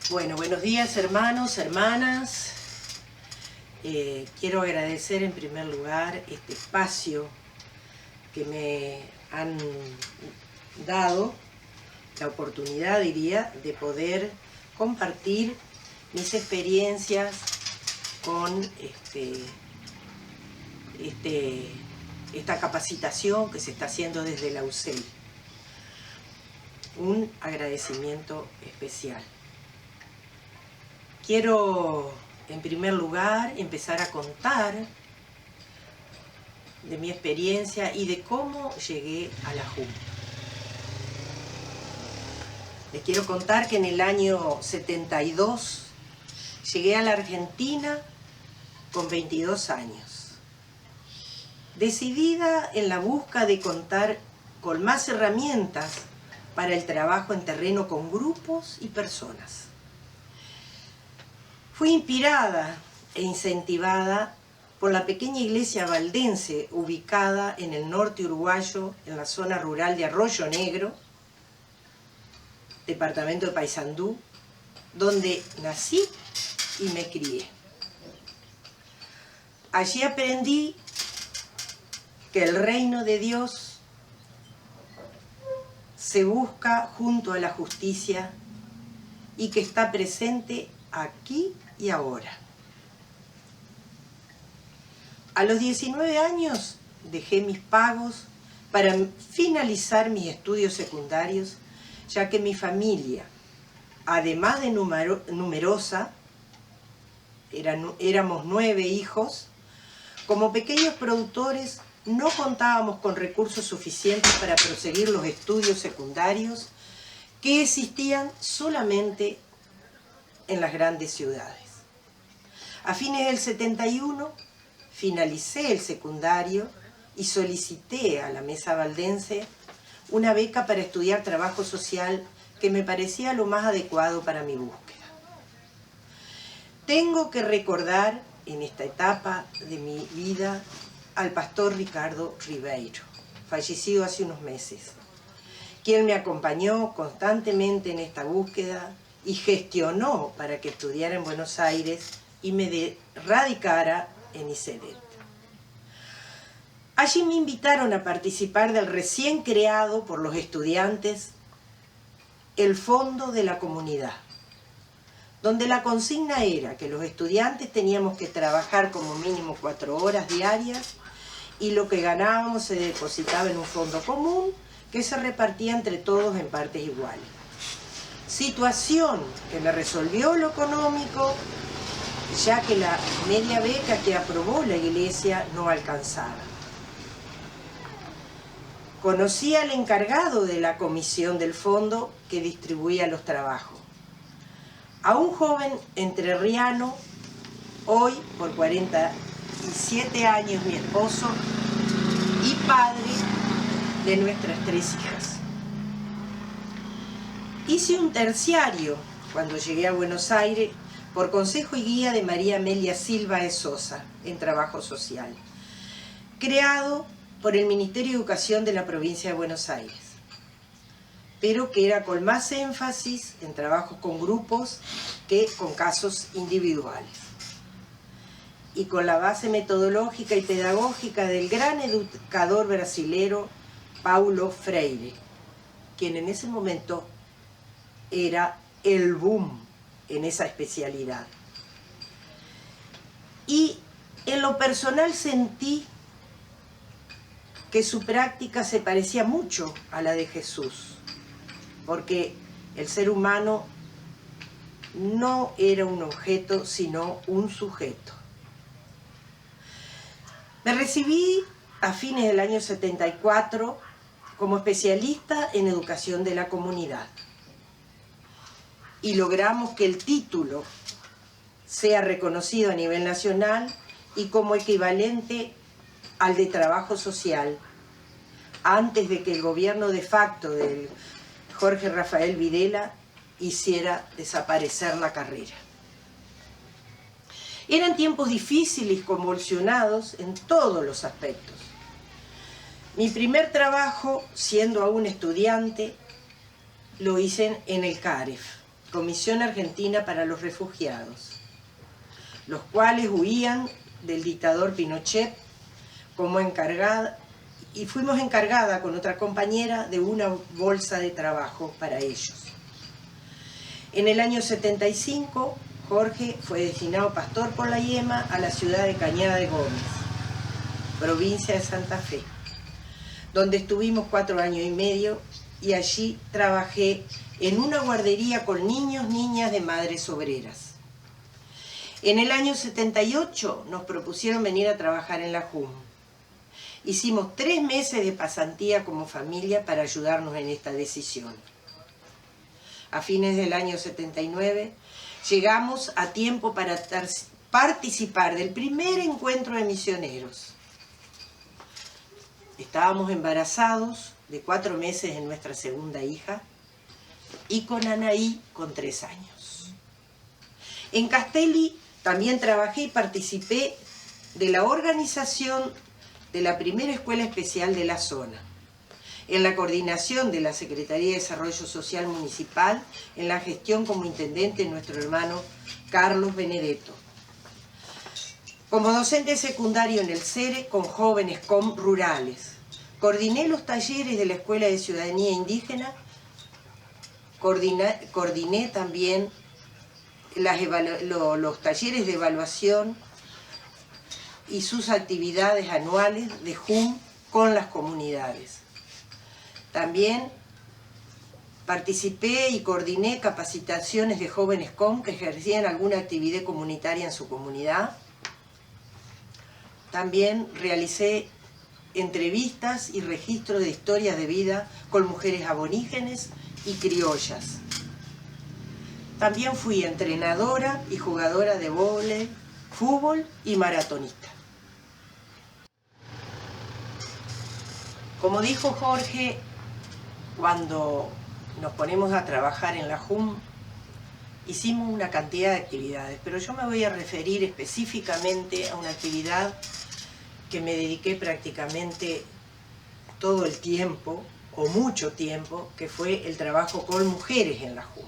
Bueno, buenos días hermanos, hermanas. Quiero agradecer en primer lugar este espacio que me han dado, la oportunidad, diría, de poder compartir mis experiencias con esta capacitación que se está haciendo desde la UCEL. Un agradecimiento especial. Quiero, en primer lugar, empezar a contar de mi experiencia y de cómo llegué a la JUM. Les quiero contar que en el año 72 llegué a la Argentina con 22 años. Decidida en la busca de contar con más herramientas para el trabajo en terreno con grupos y personas. Fui inspirada e incentivada por la pequeña iglesia valdense ubicada en el norte uruguayo, en la zona rural de Arroyo Negro, departamento de Paysandú, donde nací y me crié. Allí aprendí que el reino de Dios se busca junto a la justicia y que está presente aquí y ahora. A los 19 años dejé mis pagos para finalizar mis estudios secundarios, ya que mi familia, además de numerosa, éramos 9 hijos, como pequeños productores no contábamos con recursos suficientes para proseguir los estudios secundarios que existían solamente en las grandes ciudades. A fines del 71 finalicé el secundario y solicité a la Mesa Valdense una beca para estudiar trabajo social que me parecía lo más adecuado para mi búsqueda. Tengo que recordar en esta etapa de mi vida al pastor Ricardo Ribeiro, fallecido hace unos meses, quien me acompañó constantemente en esta búsqueda y gestionó para que estudiara en Buenos Aires y me radicara en ICEDET. Allí me invitaron a participar del recién creado por los estudiantes el Fondo de la Comunidad, donde la consigna era que los estudiantes teníamos que trabajar como mínimo 4 horas diarias y lo que ganábamos se depositaba en un fondo común que se repartía entre todos en partes iguales. Situación que me resolvió lo económico, ya que la media beca que aprobó la iglesia no alcanzaba. Conocí al encargado de la comisión del fondo que distribuía los trabajos, a un joven entrerriano, hoy por 47 años mi esposo y padre de nuestras 3 hijas. Hice un terciario cuando llegué a Buenos Aires por consejo y guía de María Amelia Silva de Sosa en Trabajo Social, creado por el Ministerio de Educación de la provincia de Buenos Aires, pero que era con más énfasis en trabajos con grupos que con casos individuales. Y con la base metodológica y pedagógica del gran educador brasilero Paulo Freire, quien en ese momento era el boom en esa especialidad. Y en lo personal sentí que su práctica se parecía mucho a la de Jesús, porque el ser humano no era un objeto, sino un sujeto. Me recibí a fines del año 74 como especialista en educación de la comunidad y logramos que el título sea reconocido a nivel nacional y como equivalente al de trabajo social, antes de que el gobierno de facto de Jorge Rafael Videla hiciera desaparecer la carrera. Eran tiempos difíciles y convulsionados en todos los aspectos. Mi primer trabajo, siendo aún estudiante, lo hice en el CAREF, Comisión Argentina para los Refugiados, los cuales huían del dictador Pinochet como encargada, y fuimos encargada con otra compañera de una bolsa de trabajo para ellos. En el año 75, Jorge fue destinado pastor por la Yema a la ciudad de Cañada de Gómez, provincia de Santa Fe, donde estuvimos 4 años y medio, y allí trabajé en una guardería con niños, niñas de madres obreras. En el año 78 nos propusieron venir a trabajar en la JUM. Hicimos 3 meses de pasantía como familia para ayudarnos en esta decisión. A fines del año 79 llegamos a tiempo para participar del primer encuentro de misioneros. Estábamos embarazados de 4 meses de nuestra segunda hija y con Anaí con 3 años. En Castelli también trabajé y participé de la organización de la primera escuela especial de la zona, en la coordinación de la Secretaría de Desarrollo Social Municipal, en la gestión como intendente nuestro hermano Carlos Benedetto. Como docente secundario en el CERE con jóvenes rurales, coordiné los talleres de la Escuela de Ciudadanía Indígena, coordiné también los talleres de evaluación y sus actividades anuales de JUM con las comunidades. También participé y coordiné capacitaciones de jóvenes COM que ejercían alguna actividad comunitaria en su comunidad. También realicé entrevistas y registros de historias de vida con mujeres aborígenes y criollas. También fui entrenadora y jugadora de vóley, fútbol y maratonista. Como dijo Jorge, cuando nos ponemos a trabajar en la JUM, hicimos una cantidad de actividades, pero yo me voy a referir específicamente a una actividad que me dediqué prácticamente todo el tiempo, o mucho tiempo, que fue el trabajo con mujeres en la JUM.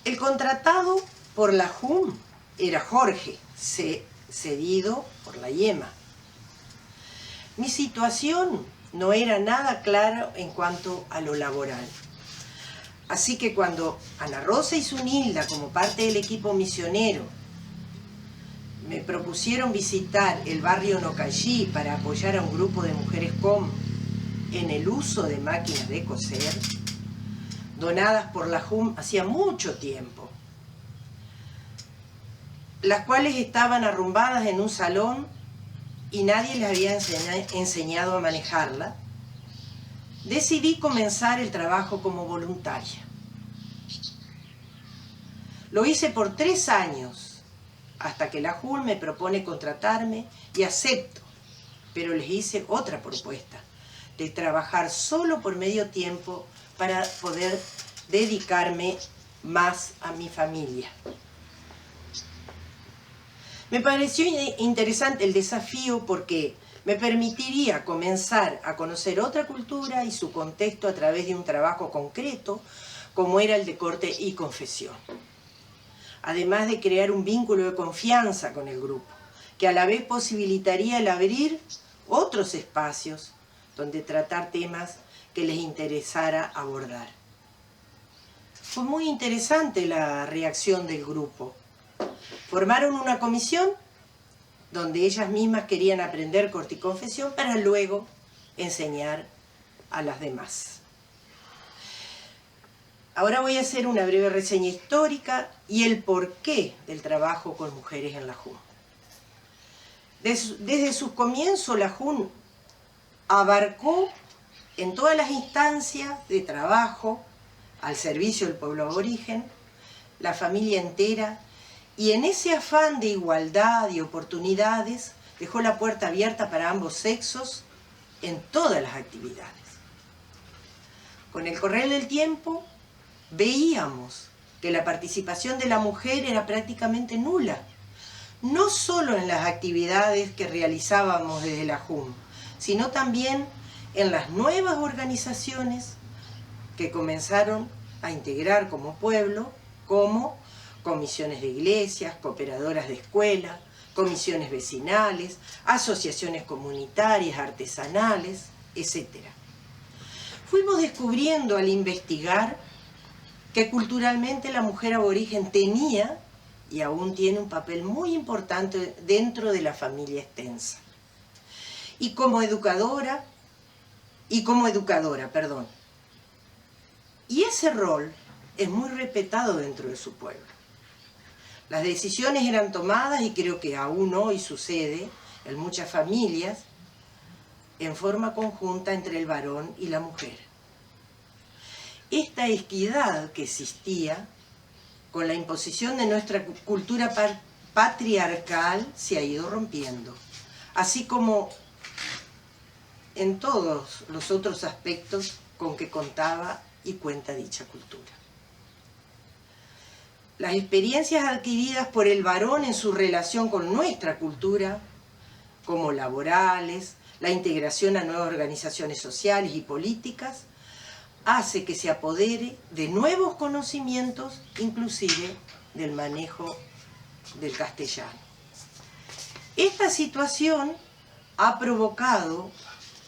El contratado por la JUM era Jorge, cedido por la Yema. Mi situación no era nada clara en cuanto a lo laboral. Así que cuando Ana Rosa y Zunilda, como parte del equipo misionero, me propusieron visitar el barrio Nocallí para apoyar a un grupo de mujeres COM en el uso de máquinas de coser, donadas por la JUM hacía mucho tiempo, las cuales estaban arrumbadas en un salón y nadie les había enseñado a manejarla, decidí comenzar el trabajo como voluntaria. Lo hice por 3 años, hasta que la JUM me propone contratarme y acepto, pero les hice otra propuesta, de trabajar solo por medio tiempo para poder dedicarme más a mi familia. Me pareció interesante el desafío porque me permitiría comenzar a conocer otra cultura y su contexto a través de un trabajo concreto, como era el de corte y confesión. Además de crear un vínculo de confianza con el grupo, que a la vez posibilitaría el abrir otros espacios donde tratar temas que les interesara abordar. Fue muy interesante la reacción del grupo. Formaron una comisión donde ellas mismas querían aprender corte y confesión para luego enseñar a las demás. Ahora voy a hacer una breve reseña histórica y el porqué del trabajo con mujeres en la JUM. Desde sus comienzos, la JUM abarcó en todas las instancias de trabajo al servicio del pueblo aborigen, la familia entera, y en ese afán de igualdad y oportunidades dejó la puerta abierta para ambos sexos en todas las actividades. Con el correr del tiempo veíamos que la participación de la mujer era prácticamente nula, no solo en las actividades que realizábamos desde la JUM, sino también en las nuevas organizaciones que comenzaron a integrar como pueblo, como comisiones de iglesias, cooperadoras de escuela, comisiones vecinales, asociaciones comunitarias, artesanales, etc. Fuimos descubriendo al investigar que culturalmente la mujer aborigen tenía y aún tiene un papel muy importante dentro de la familia extensa. Y como educadora, Y ese rol es muy respetado dentro de su pueblo. Las decisiones eran tomadas, y creo que aún hoy sucede en muchas familias, en forma conjunta entre el varón y la mujer. Esta equidad que existía con la imposición de nuestra cultura patriarcal se ha ido rompiendo, así como en todos los otros aspectos con que contaba y cuenta dicha cultura. Las experiencias adquiridas por el varón en su relación con nuestra cultura, como laborales, la integración a nuevas organizaciones sociales y políticas, hace que se apodere de nuevos conocimientos, inclusive del manejo del castellano. Esta situación ha provocado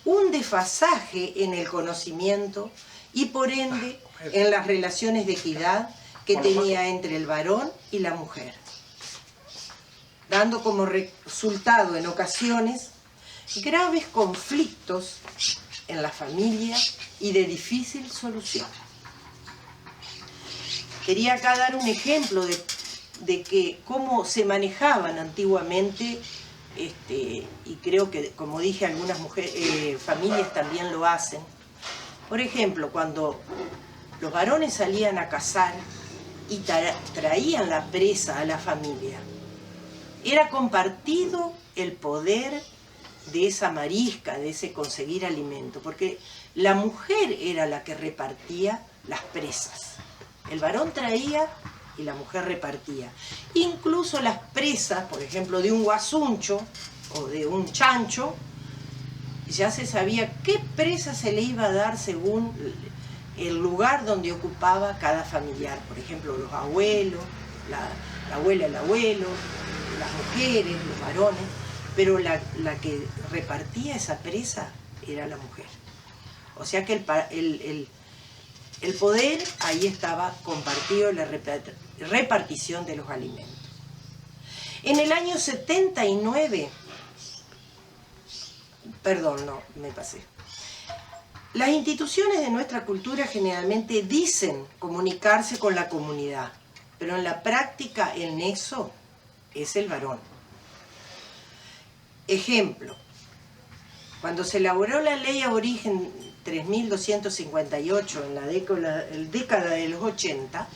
un desfasaje en el conocimiento y por ende en las relaciones de equidad que tenía entre el varón y la mujer, dando como resultado en ocasiones graves conflictos en la familia y de difícil solución. Quería acá dar un ejemplo de que cómo se manejaban antiguamente, y creo que, como dije, algunas familias también lo hacen. Por ejemplo, cuando los varones salían a cazar y traían la presa a la familia, era compartido el poder de esa marisca, de ese conseguir alimento, porque la mujer era la que repartía las presas. El varón traía y la mujer repartía. Incluso las presas, por ejemplo, de un guasuncho o de un chancho, ya se sabía qué presa se le iba a dar según el lugar donde ocupaba cada familiar. Por ejemplo, los abuelos, la abuela, el abuelo, las mujeres, los varones, pero la que repartía esa presa era la mujer. O sea que el poder ahí estaba compartido, la repartición de los alimentos. En el año 79, las instituciones de nuestra cultura generalmente dicen comunicarse con la comunidad, pero en la práctica el nexo es el varón. Ejemplo, cuando se elaboró la ley aborigen 3258 en la década de los 80,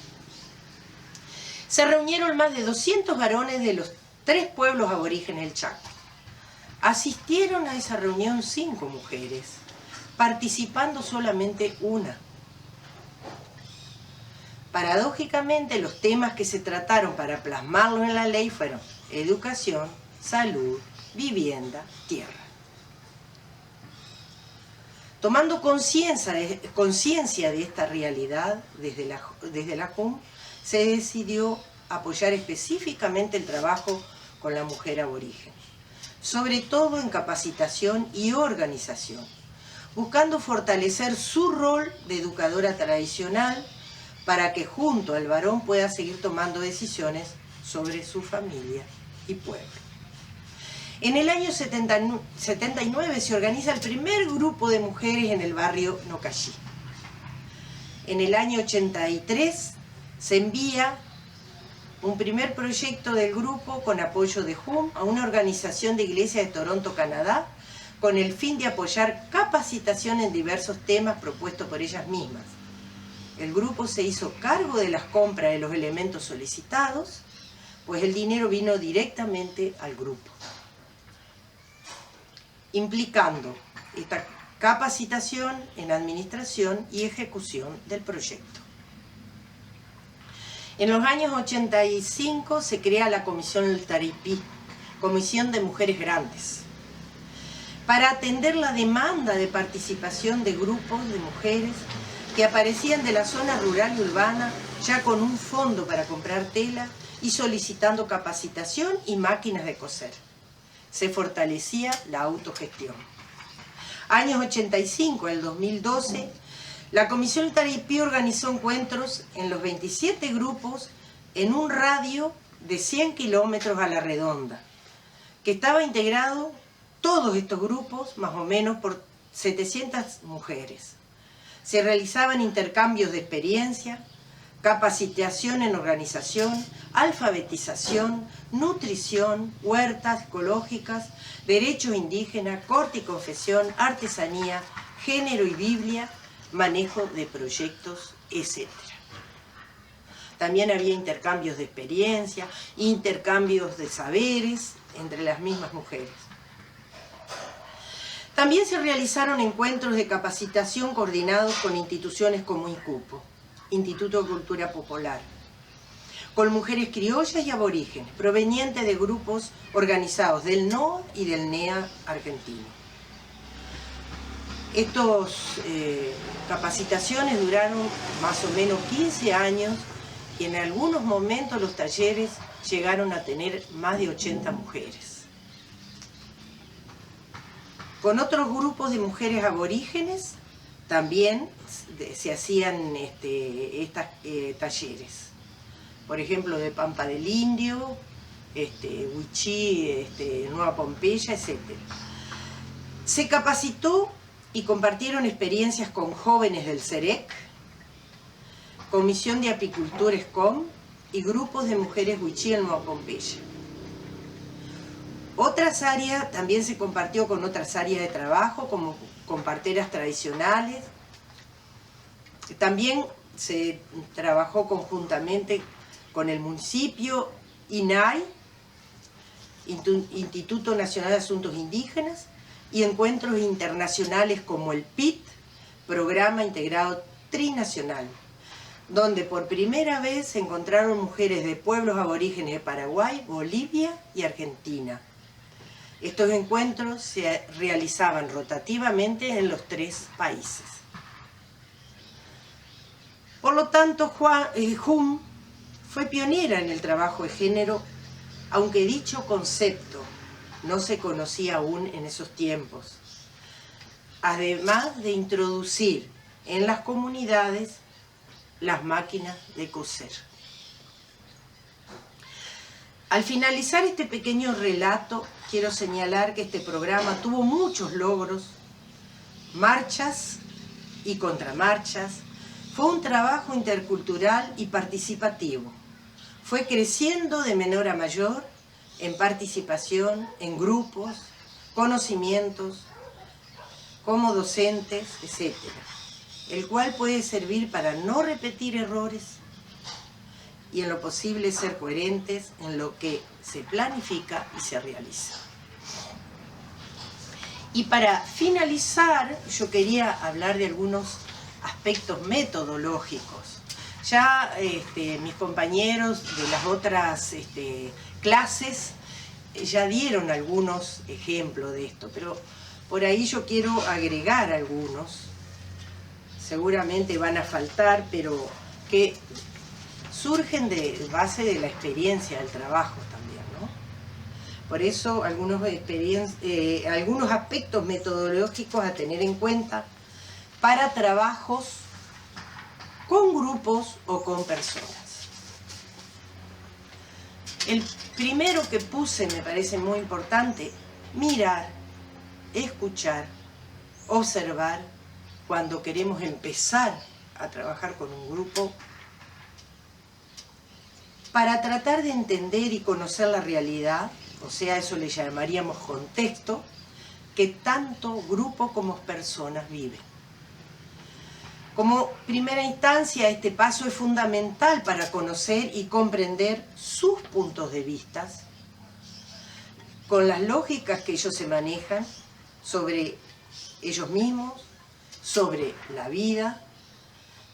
se reunieron más de 200 varones de los 3 pueblos aborígenes del Chaco. Asistieron a esa reunión 5 mujeres, participando solamente una. Paradójicamente, los temas que se trataron para plasmarlo en la ley fueron educación, salud, vivienda, tierra. Tomando conciencia de esta realidad, desde la JUM, se decidió apoyar específicamente el trabajo con la mujer aborigen, sobre todo en capacitación y organización, buscando fortalecer su rol de educadora tradicional para que junto al varón pueda seguir tomando decisiones sobre su familia y pueblo. En el año 79 se organiza el primer grupo de mujeres en el barrio Nocallí. En el año 83 se envía un primer proyecto del grupo con apoyo de JUM a una organización de iglesias de Toronto, Canadá, con el fin de apoyar capacitación en diversos temas propuestos por ellas mismas. El grupo se hizo cargo de las compras de los elementos solicitados, pues el dinero vino directamente al grupo, implicando esta capacitación en administración y ejecución del proyecto. En los años 85 se crea la Comisión del Taripí, Comisión de Mujeres Grandes, para atender la demanda de participación de grupos de mujeres que aparecían de la zona rural y urbana ya con un fondo para comprar tela y solicitando capacitación y máquinas de coser. Se fortalecía la autogestión. Años 85 al 2012, la Comisión Taripí organizó encuentros en los 27 grupos en un radio de 100 kilómetros a la redonda, que estaba integrado todos estos grupos, más o menos por 700 mujeres. Se realizaban intercambios de experiencia, capacitación en organización, alfabetización, nutrición, huertas ecológicas, derechos indígenas, corte y confesión, artesanía, género y Biblia, manejo de proyectos, etc. También había intercambios de experiencia, intercambios de saberes entre las mismas mujeres. También se realizaron encuentros de capacitación coordinados con instituciones como INCUPO, Instituto de Cultura Popular, con mujeres criollas y aborígenes, provenientes de grupos organizados del NOA y del NEA argentino. Estas capacitaciones duraron más o menos 15 años y en algunos momentos los talleres llegaron a tener más de 80 mujeres. Con otros grupos de mujeres aborígenes también se hacían estos talleres. Por ejemplo, de Pampa del Indio, Huichí, Nueva Pompeya, etc. Se capacitó y compartieron experiencias con jóvenes del CEREC, Comisión de Apicultura ESCOM y grupos de mujeres Huichí en Nueva Pompeya. Otras áreas también se compartió con otras áreas de trabajo, como con parteras tradicionales. También se trabajó conjuntamente con el municipio, INAI, Instituto Nacional de Asuntos Indígenas, y encuentros internacionales como el PIT, Programa Integrado Trinacional, donde por primera vez se encontraron mujeres de pueblos aborígenes de Paraguay, Bolivia y Argentina. Estos encuentros se realizaban rotativamente en los 3 países. Por lo tanto, JUM fue pionera en el trabajo de género, aunque dicho concepto no se conocía aún en esos tiempos, además de introducir en las comunidades las máquinas de coser. Al finalizar este pequeño relato, quiero señalar que este programa tuvo muchos logros, marchas y contramarchas. Fue un trabajo intercultural y participativo. Fue creciendo de menor a mayor en participación, en grupos, conocimientos, como docentes, etc., el cual puede servir para no repetir errores y en lo posible ser coherentes en lo que se planifica y se realiza. Y para finalizar, yo quería hablar de algunos aspectos metodológicos. Ya mis compañeros de las otras clases ya dieron algunos ejemplos de esto, pero por ahí yo quiero agregar algunos. Seguramente van a faltar, pero que surgen de base de la experiencia del trabajo también, ¿no? Por eso algunos aspectos metodológicos a tener en cuenta para trabajos con grupos o con personas. El primero que puse me parece muy importante: mirar, escuchar, observar cuando queremos empezar a trabajar con un grupo, para tratar de entender y conocer la realidad, o sea, eso le llamaríamos contexto, que tanto grupo como personas viven. Como primera instancia, este paso es fundamental para conocer y comprender sus puntos de vista, con las lógicas que ellos se manejan sobre ellos mismos, sobre la vida,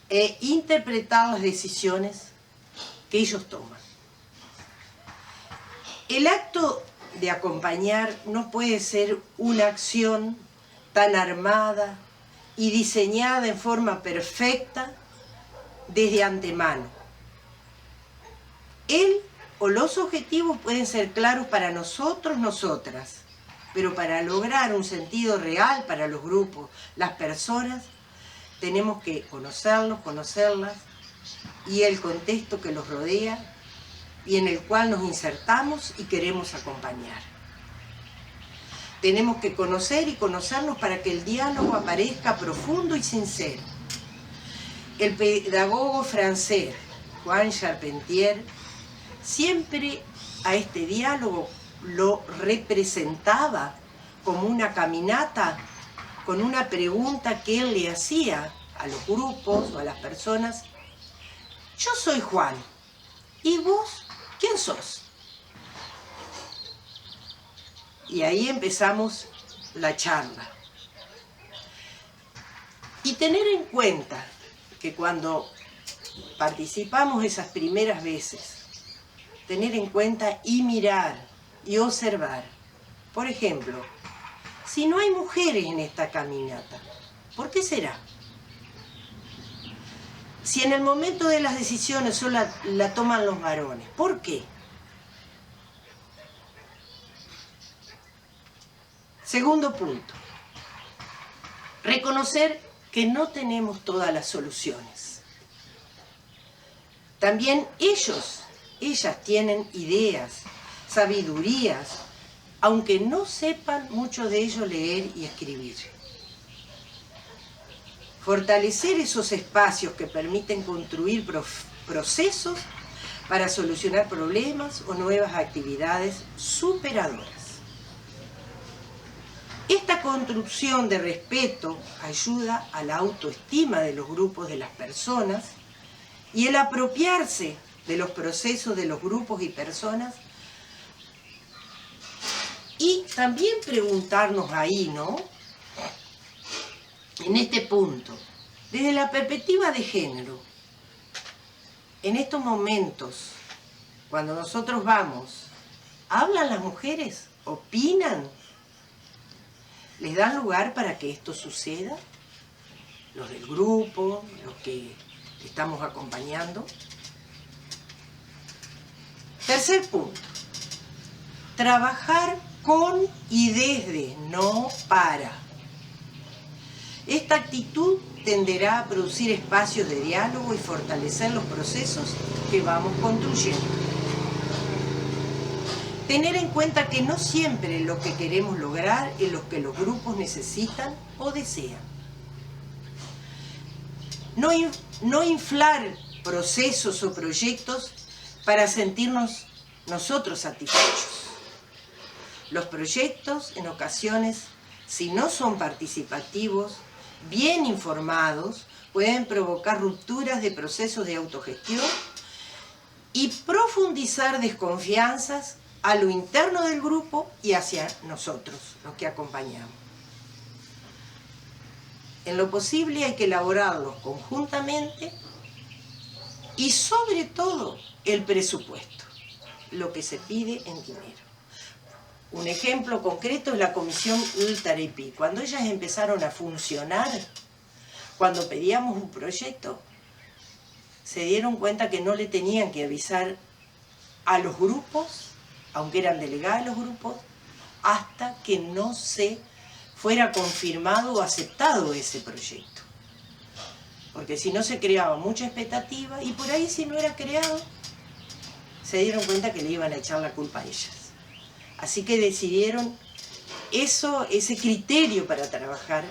e interpretar las decisiones que ellos toman. El acto de acompañar no puede ser una acción tan armada y diseñada en forma perfecta desde antemano. Él o los objetivos pueden ser claros para nosotros, nosotras, pero para lograr un sentido real para los grupos, las personas, tenemos que conocerlos, conocerlas, y el contexto que los rodea y en el cual nos insertamos y queremos acompañar. Tenemos que conocer y conocernos para que el diálogo aparezca profundo y sincero. El pedagogo francés Juan Charpentier siempre a este diálogo lo representaba como una caminata con una pregunta que él le hacía a los grupos o a las personas. Yo soy Juan, ¿y vos quién sos? Y ahí empezamos la charla. Y tener en cuenta que cuando participamos esas primeras veces, tener en cuenta y mirar y observar. Por ejemplo, si no hay mujeres en esta caminata, ¿por qué será? Si en el momento de las decisiones solo la toman los varones, ¿por qué? Segundo punto, reconocer que no tenemos todas las soluciones. También ellas tienen ideas, sabidurías, aunque no sepan mucho de ello leer y escribir. Fortalecer esos espacios que permiten construir procesos para solucionar problemas o nuevas actividades superadoras. Esta construcción de respeto ayuda a la autoestima de los grupos de las personas y el apropiarse de los procesos de los grupos y personas. Y también preguntarnos ahí, ¿no? En este punto, desde la perspectiva de género, en estos momentos, cuando nosotros vamos, ¿hablan las mujeres? ¿Opinan? ¿Les dan lugar para que esto suceda? Los del grupo, los que estamos acompañando. Tercer punto, trabajar con y desde, no para. Esta actitud tenderá a producir espacios de diálogo y fortalecer los procesos que vamos construyendo. Tener en cuenta que no siempre lo que queremos lograr es lo que los grupos necesitan o desean. No inflar procesos o proyectos para sentirnos nosotros satisfechos. Los proyectos, en ocasiones, si no son participativos, bien informados, pueden provocar rupturas de procesos de autogestión y profundizar desconfianzas a lo interno del grupo y hacia nosotros, los que acompañamos. En lo posible hay que elaborarlos conjuntamente y sobre todo el presupuesto, lo que se pide en dinero. Un ejemplo concreto es la Comisión Ultarepi. Cuando ellas empezaron a funcionar, cuando pedíamos un proyecto, se dieron cuenta que no le tenían que avisar a los grupos, aunque eran delegados los grupos, hasta que no se fuera confirmado o aceptado ese proyecto. Porque si no se creaba mucha expectativa, y por ahí si no era creado, se dieron cuenta que le iban a echar la culpa a ellas. Así que decidieron ese criterio para trabajar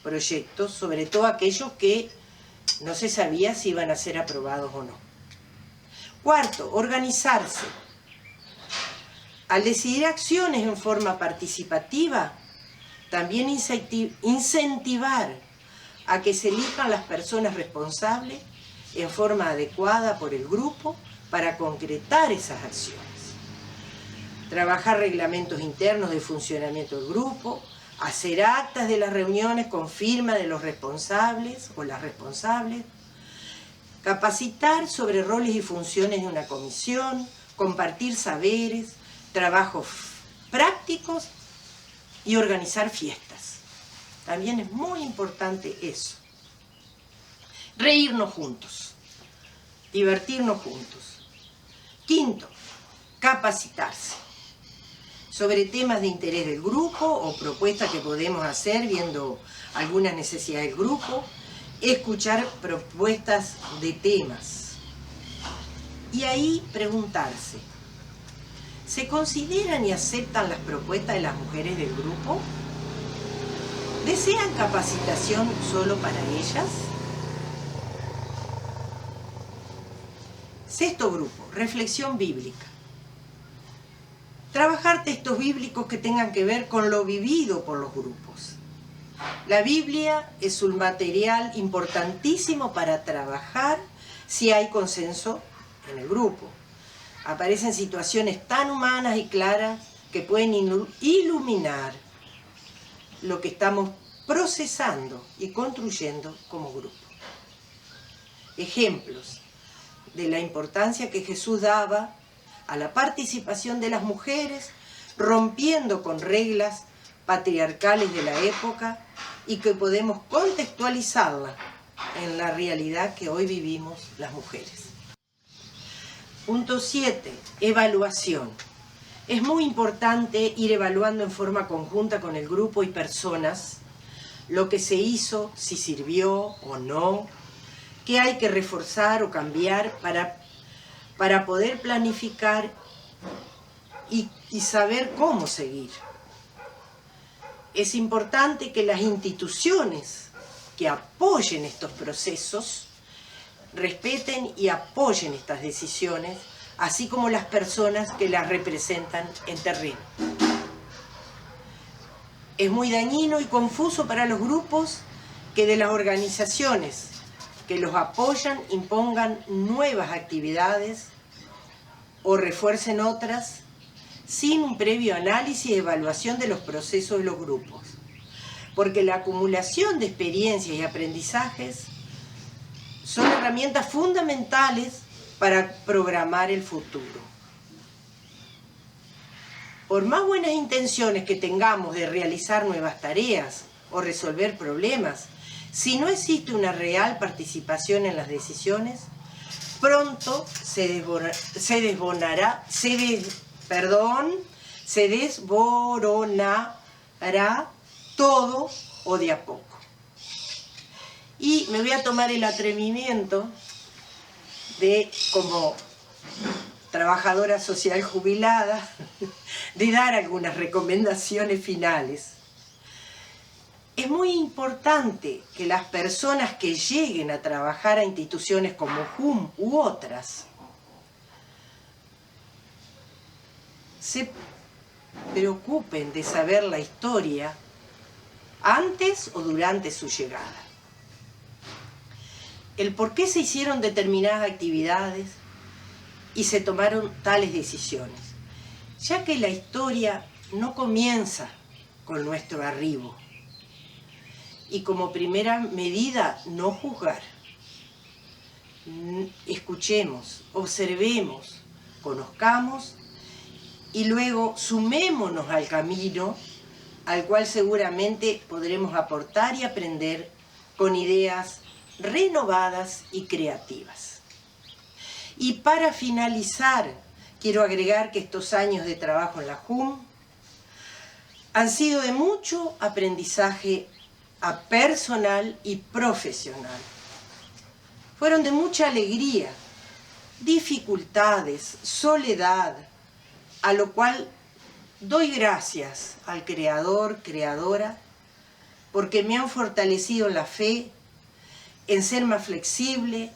proyectos, sobre todo aquellos que no se sabía si iban a ser aprobados o no. Cuarto, organizarse. Al decidir acciones en forma participativa, también incentivar a que se elijan las personas responsables en forma adecuada por el grupo para concretar esas acciones. Trabajar reglamentos internos de funcionamiento del grupo, hacer actas de las reuniones con firma de los responsables o las responsables, capacitar sobre roles y funciones de una comisión, compartir saberes, trabajos prácticos y organizar fiestas. También es muy importante eso. Reírnos juntos, divertirnos juntos. Quinto, capacitarse sobre temas de interés del grupo o propuestas que podemos hacer viendo algunas necesidades del grupo, escuchar propuestas de temas. Y ahí preguntarse, ¿se consideran y aceptan las propuestas de las mujeres del grupo? ¿Desean capacitación solo para ellas? Sexto grupo, reflexión bíblica. Trabajar textos bíblicos que tengan que ver con lo vivido por los grupos. La Biblia es un material importantísimo para trabajar si hay consenso en el grupo. Aparecen situaciones tan humanas y claras que pueden iluminar lo que estamos procesando y construyendo como grupo. Ejemplos de la importancia que Jesús daba a la participación de las mujeres, rompiendo con reglas patriarcales de la época y que podemos contextualizarla en la realidad que hoy vivimos las mujeres. Punto 7. Evaluación. Es muy importante ir evaluando en forma conjunta con el grupo y personas lo que se hizo, si sirvió o no, qué hay que reforzar o cambiar para poder planificar y saber cómo seguir. Es importante que las instituciones que apoyen estos procesos respeten y apoyen estas decisiones, así como las personas que las representan en terreno. Es muy dañino y confuso para los grupos que de las organizaciones que los apoyan impongan nuevas actividades o refuercen otras sin un previo análisis y evaluación de los procesos de los grupos. Porque la acumulación de experiencias y aprendizajes son herramientas fundamentales para programar el futuro. Por más buenas intenciones que tengamos de realizar nuevas tareas o resolver problemas, si no existe una real participación en las decisiones, pronto se desboronará todo o de a poco. Y me voy a tomar el atrevimiento de, como trabajadora social jubilada, de dar algunas recomendaciones finales. Es muy importante que las personas que lleguen a trabajar a instituciones como JUM u otras se preocupen de saber la historia antes o durante su llegada. El por qué se hicieron determinadas actividades y se tomaron tales decisiones, ya que la historia no comienza con nuestro arribo. Y como primera medida, no juzgar. Escuchemos, observemos, conozcamos y luego sumémonos al camino al cual seguramente podremos aportar y aprender con ideas renovadas y creativas. Y para finalizar, quiero agregar que estos años de trabajo en la JUM han sido de mucho aprendizaje personal y profesional. Fueron de mucha alegría, dificultades, soledad, a lo cual doy gracias al Creador, Creadora, porque me han fortalecido en la fe, en ser más flexible,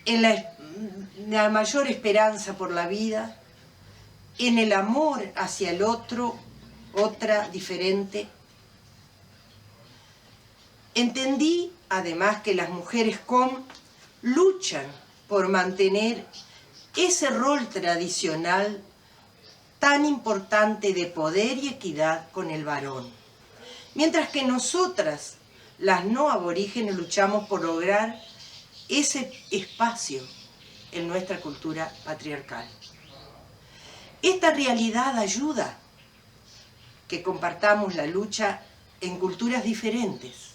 en la mayor esperanza por la vida, en el amor hacia el otro, otra diferente. Entendí, además, que las mujeres COM luchan por mantener ese rol tradicional tan importante de poder y equidad con el varón, mientras que nosotras, las no aborígenes, luchamos por lograr ese espacio en nuestra cultura patriarcal. Esta realidad ayuda que compartamos la lucha en culturas diferentes,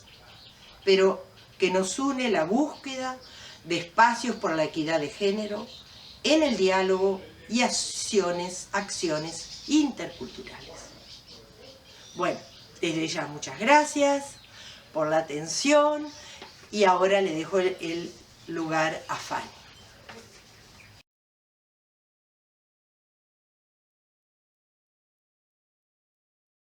pero que nos une la búsqueda de espacios por la equidad de género en el diálogo y acciones interculturales. Bueno, desde ya muchas gracias por la atención y ahora le dejo el lugar a Fanny.